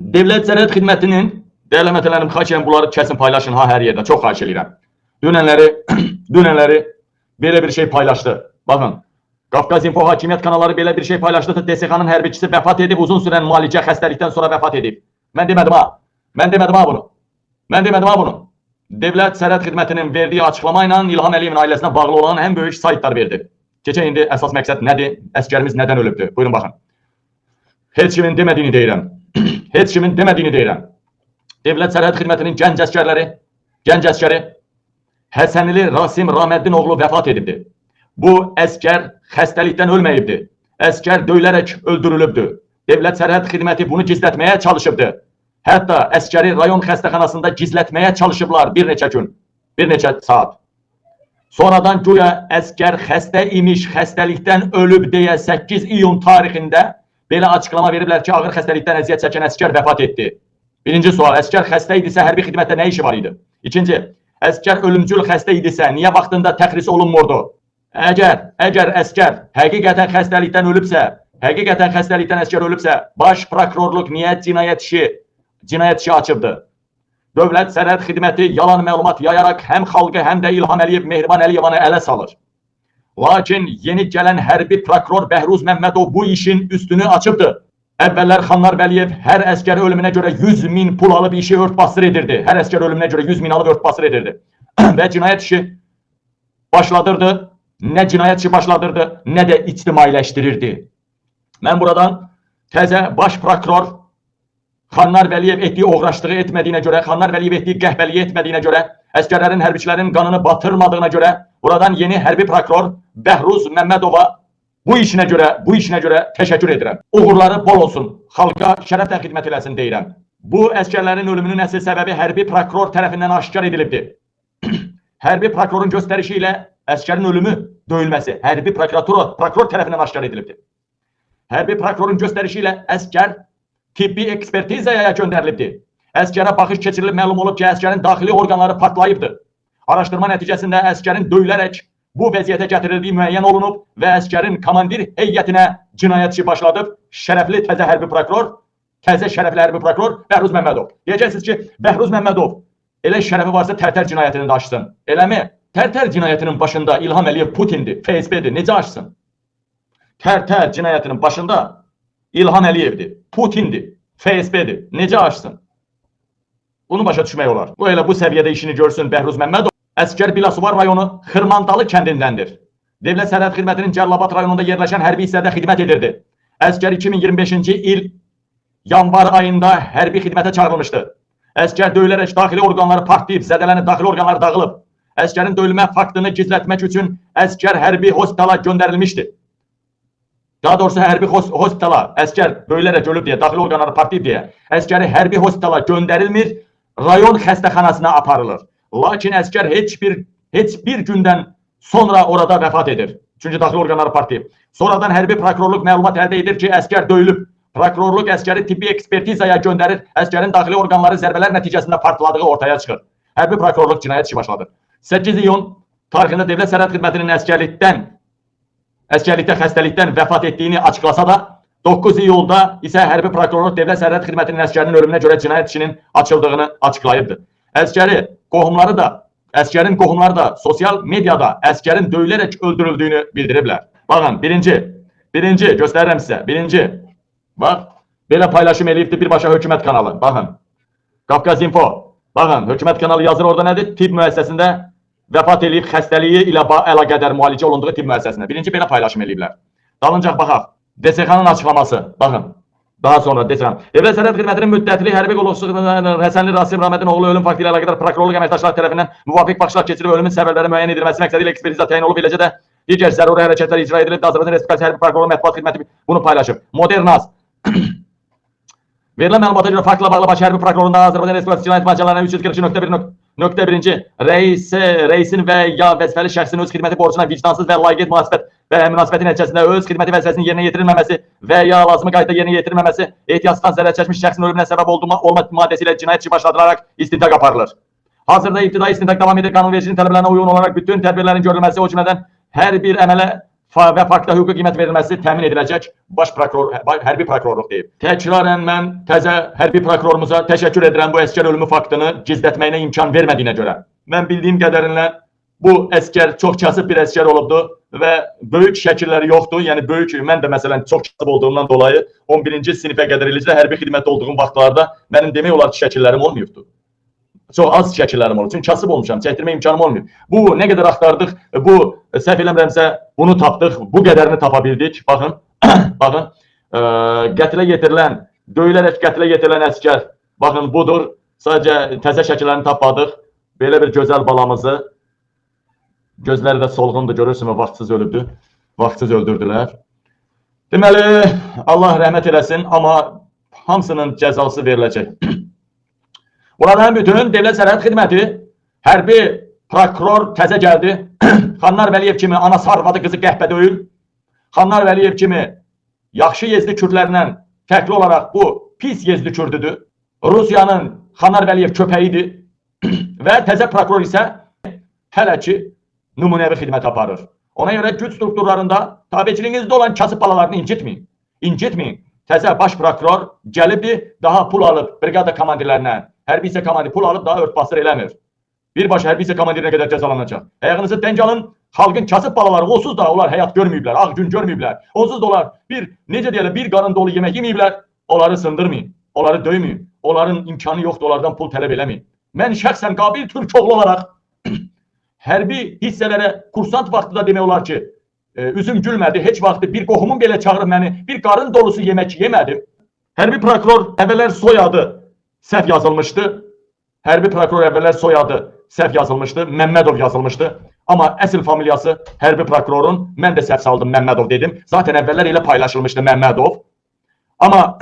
Devlet Sərhəd Xidmətinin dəyərli həmvətənlərim, xahiş edirəm bunları kəsin paylaşın ha hər yerdə. Çox xahiş edirəm. Dünənləri belə bir şey paylaşdı. Baxın, Qafqaz İnfo Hakimiyyət kanalları belə bir şey paylaşdı ki, DSX-nın hərbiçisi vəfat edib, uzun sürən müalicə xəstəlikdən sonra vəfat edib. Mən demədim ha. Mən demədim ha bunu. Devlet Sərhəd Xidmətinin verdiyi açıqlama ilə İlham Əliyevin ailəsinə bağlı olan ən böyük saytlar verdi. Keçək indi əsas məqsəd nədir? Əskərimiz nədən ölübdür? Buyurun baxın. Heç kimin demədiyini deyirəm. Heç kimin demədiyini deyirəm. Devlet Sərhəd Xidmətinin gənc əskəri Həsənli Rasim Rahməddin oğlu vəfat edibdir. Bu əskər xəstəlikdən ölməyibdir. Əskər döyülərək öldürülübdür. Devlet Sərhəd Xidməti bunu gizlətməyə çalışıbdır. Hətta əskəri rayon xəstəxanasında gizlətməyə çalışıblar bir neçə gün, bir neçə saat. Sonradan güya əskər xəstə imiş, xəstəlikdən ölüb deyə 8 iyun tarixində belə açıqlama veriblər ki, ağır xəstəlikdən əziyyət çəkən əskər vəfat etdi. Birinci sual, əskər xəstə idisə hərbi xidmətdə nə işi var idi? İkinci, əskər ölümcül xəstə idisə niyə vaxtında təxris olunmurdu? Əgər əskər həqiqətən xəstəlikdən ölübsə, baş prokurorluq niyə cinayət işi açıbdı? Dövlət Sərhəd Xidməti yalan məlumat yayaraq həm xalqı, həm də İlham Əliyev, Mehriban Əliyevanı ələ salır. Lakin yeni gələn hərbi prokuror Bəhruz Məmmədov bu işin üstünü açıbdı. Əvvəllər Xanlar Vəliyev hər əskəri ölümünə görə 100.000 pul alıb işi ört-basır edirdi. Hər əskəri ölümünə görə 100.000 alıb ört-basır edirdi. Və cinayət işi başladırdı. Nə cinayət işi başladırdı, nə də ictimailəşdirirdi. Mən buradan təzə baş prokuror Xanlar Vəliyev etdiyi oğraşlığı etmədiyinə görə, Xanlar Vəliyev etdiyi qəhbəliyi etmədiyinə görə, əskərlərin, hərbiçilərin qanını batırmadığına görə, buradan yeni hərbi prokuror Bəhruz Məmmədova bu işinə görə təşəkkür edirəm. Uğurları bol olsun, xalqa şərəflə xidmət eləsin deyirəm. Bu əskərlərin ölümünün əsl səbəbi hərbi prokuror tərəfindən aşkar edilibdir. Hərbi prokurorun göstərişi ilə əskərin ölümü, döyülməsi hərbi prokuror tərəfindən aşkar edilibdir. Hərbi prokurorun göstərişi ilə əskər tibbi ekspertizaya göndərilibdir. Əskərə baxış keçirilib, məlum olub ki, əskərin daxili orqanları partlayıbdır. Araşdırma nəticəsində əskərin döyülərək bu vəziyyətə gətirildiyi müəyyən olunub və əskərin komandir heyətinə cinayət işi başladıb şərəfli təzə hərbi prokuror Bəhruz Məmmədov. Deyəcəksiniz ki, Bəhruz Məmmədov elə şərəfi varsa Tərtər cinayətini də açsın. Eləmi? Tərtər cinayətinin başında İlham Əliyev Putindir, FSB-dir. Necə açsın? Tərtər cinayətinin başında İlham Əliyevdir, Putindir, FSB-dir. Necə açsın? Bunu başa düşmək olar. Bu elə bu səviyyədə işini görsün Bəhruz Məmmədov. Əskər Bilasuvar rayonu Xırmandalı kəndindəndir. Devlet Sərhəd Xidmətinin Cərlabat rayonunda yerləşən hərbi hissədə xidmət edirdi. Əskər 2025-ci il yanvar ayında hərbi xidmətə çağırılmışdı. Əskər döyülərək daxili orqanları partlayıb, zədələnib, daxili orqanları dağılıb. Əskərin döyülmə faktını gizlətmək üçün əskər hərbi hospitala göndərilmişdi. Daha doğrusu hərbi hospitala, əskər döyülərək ölüb deyə, daxili orqanları partlayıb deyə, əskəri hərbi hospitala göndərilmir, rayon xəstəxanasına aparılır. Lakin əskər heç bir gündən sonra orada vəfat edir. Çünki daxili orqanları partlayıb. Sonradan hərbi prokurorluq məlumat əldə edir ki, əskər döyülüb. Prokurorluq əskəri tibbi ekspertizaya göndərir, əskərin daxili orqanları zərbələr nəticəsində partladığı ortaya çıxır. Hərbi prokurorluq cinayət işi başladır. 8 iyun tarixində Devlet Sərhəd Xidmətinin əskərlikdə xəstəlikdən vəfat etdiyini açıqlasa da, 9 iyulda isə hərbi prokurorluq Devlet Sərhəd Xidmətinin əskərinin ölümünə görə cinayət işinin açıldığını açıqlayıbdır. Əskərin qohumları da sosial mediada əskərin döyülərək öldürüldüyünü bildiriblər. Baxın, birinci göstərirəm sizə, birinci. Bax, belə paylaşım eləyibdir birbaşa hökumət kanalı. Baxın, Qafqaz İnfo. Baxın, hökumət kanalı yazır orada nədir? Tibb müəssisəsində vəfat eləyib xəstəliyi ilə əlaqədar müalicə olunduğu tibb müəssisəsində. Birinci belə paylaşım eləyiblər. Dalıncaq baxaq. DSX-nın açıqlaması. Baxın. Daha sonra desəm. Devlet Sərhəd Xidmətinin müddətli hərbi qulluqçusu Həsənli Rasim Rahməddin oğlu ölüm faktı ilə əlaqədar prokurorluq əməkdaşları tərəfindən müvafiq baxışlar keçirib ölümün səbəbləri müəyyən edilməsi məqsədilə ekspertiza təyin olub, eləcə də digər zəruri hərəkətlər icra edilib. Azərbaycan Respublikası Hərbi Prokurorluğu Mətbuat Xidməti bunu paylaşıb. Modernaz. Verilən məlumata görə faktla bağlı baş hərbi prokurorluğunda Azərbaycan Respublikası Cinayət Məcəllərindən 342.1.1 reisin və ya vəzifəli şəxsin öz xidməti borcuna vicdansız və layiqiyyət münasibəti nəticəsində öz xidməti vəzifəsinin yerinə yetirilməməsi və ya lazımı qaydada yerinə yetirilməməsi ehtiyatsızdan zərər çəkmiş şəxsin ölümünə səbəb olma maddəsi ilə cinayət işi başladıraraq istintaq aparılır. Hazırda ibtidai istintaq davam edir. Qanunvericinin tələblərinə uyğun olaraq bütün tədbirlərin görülməsi, o cümlədən hər bir əmələ və faktda hüquqi qiymət verilməsi təmin ediləcək baş prokuror, hərbi prokurorluq deyib. Təkrarən mən təzə hərbi prokurorumuza təşəkkür edirəm bu əskər ölümü faktını gizlətməyinə imkan vermədiyinə görə. Mən bildiyim qədərilə bu əskər çox kasıb bir əskər olubdu və böyük şəkilləri yoxdur. Yəni böyük, mən də məsələn çox kasıb olduğumdan dolayı 11-ci sinifə qədər eləcə hərbi xidmətdə olduğum vaxtlarda mənim demək olar ki, şəkillərim olmayıbdı. Çox az şəkillərim olur. Çünki kasıb olmuşam, çəkdirmə imkanım olmuyor. Bu nə qədər axtardıq, bu səhv eləmirəmsə bunu tapdıq, bu qədərini tapa bildik. Baxın, baxın, qətlə yetirilən, döyülərək qətlə yetirilən əskər, baxın budur. Sadəcə təzə şəkillərini tapmadıq. Belə bir gözəl balamızı, gözləri də solğundur, görürsünüz, vaxtsız ölübdür, vaxtsız öldürdülər. Deməli, Allah rəhmət eləsin, amma hamısının cəzası veriləcək. Buradan bütün Dövlət Sərhəd Xidməti, hərbi prokuror təzə gəldi. Xanlar Vəliyev kimi anası arvadı qızı qəhbə döyül. Xanlar Vəliyev kimi yaxşı yezdi kürdlərindən fərqli olaraq bu pis yezdi kürdüdür. Rusiyanın Xanlar Vəliyev köpəyidir və təzə prokuror isə hələ ki nümunəvi xidmət aparır. Ona görə güc strukturlarında tabiçiliyinizdə olan kasıb balalarını incitməyin. İncitməyin. Təzə baş prokuror gəlibdir, daha pul alıb brigada komandirlərinə. Hərbi hissə komandiri pul alıb daha örtbasır eləmir. Birbaşa hərbi hissə komandirinə qədər cəzalanacaq. Ayağınızı denk alın, xalqın kasıb balaları onsuz da onlar həyat görməyiblər, ağ gün görməyiblər. Onsuz da onlar necə deyirlər, bir qarın dolu yemək yeməyiblər. Onları sındırmayın, onları döyməyin. Onların imkanı yoxdur, onlardan pul tələb eləməyin. Mən şəxsən qabil türk oğlu olaraq hərbi hissələrə kursant vaxtı da demək olar ki, üzüm gülmədi. Heç vaxtı bir qohumun belə çağırıb məni, bir qarın dolusu yemək yemədim. Hərbi prokuror əvvəllər soyadı səhv yazılmışdı. Hərbi prokuror əvvəllər soyadı səhv yazılmışdı. Məmmədov yazılmışdı. Amma əsl familiyası hərbi prokurorun, mən də səhv saldım, Məmmədov dedim. Zaten əvvəllər elə paylaşılmışdı Məmmədov. Amma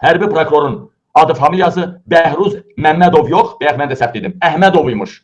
hərbi prokurorun adı familiyası Bəhruz Məmmədov yox, bəyək mən də səhv dedim, Əhmədov imiş.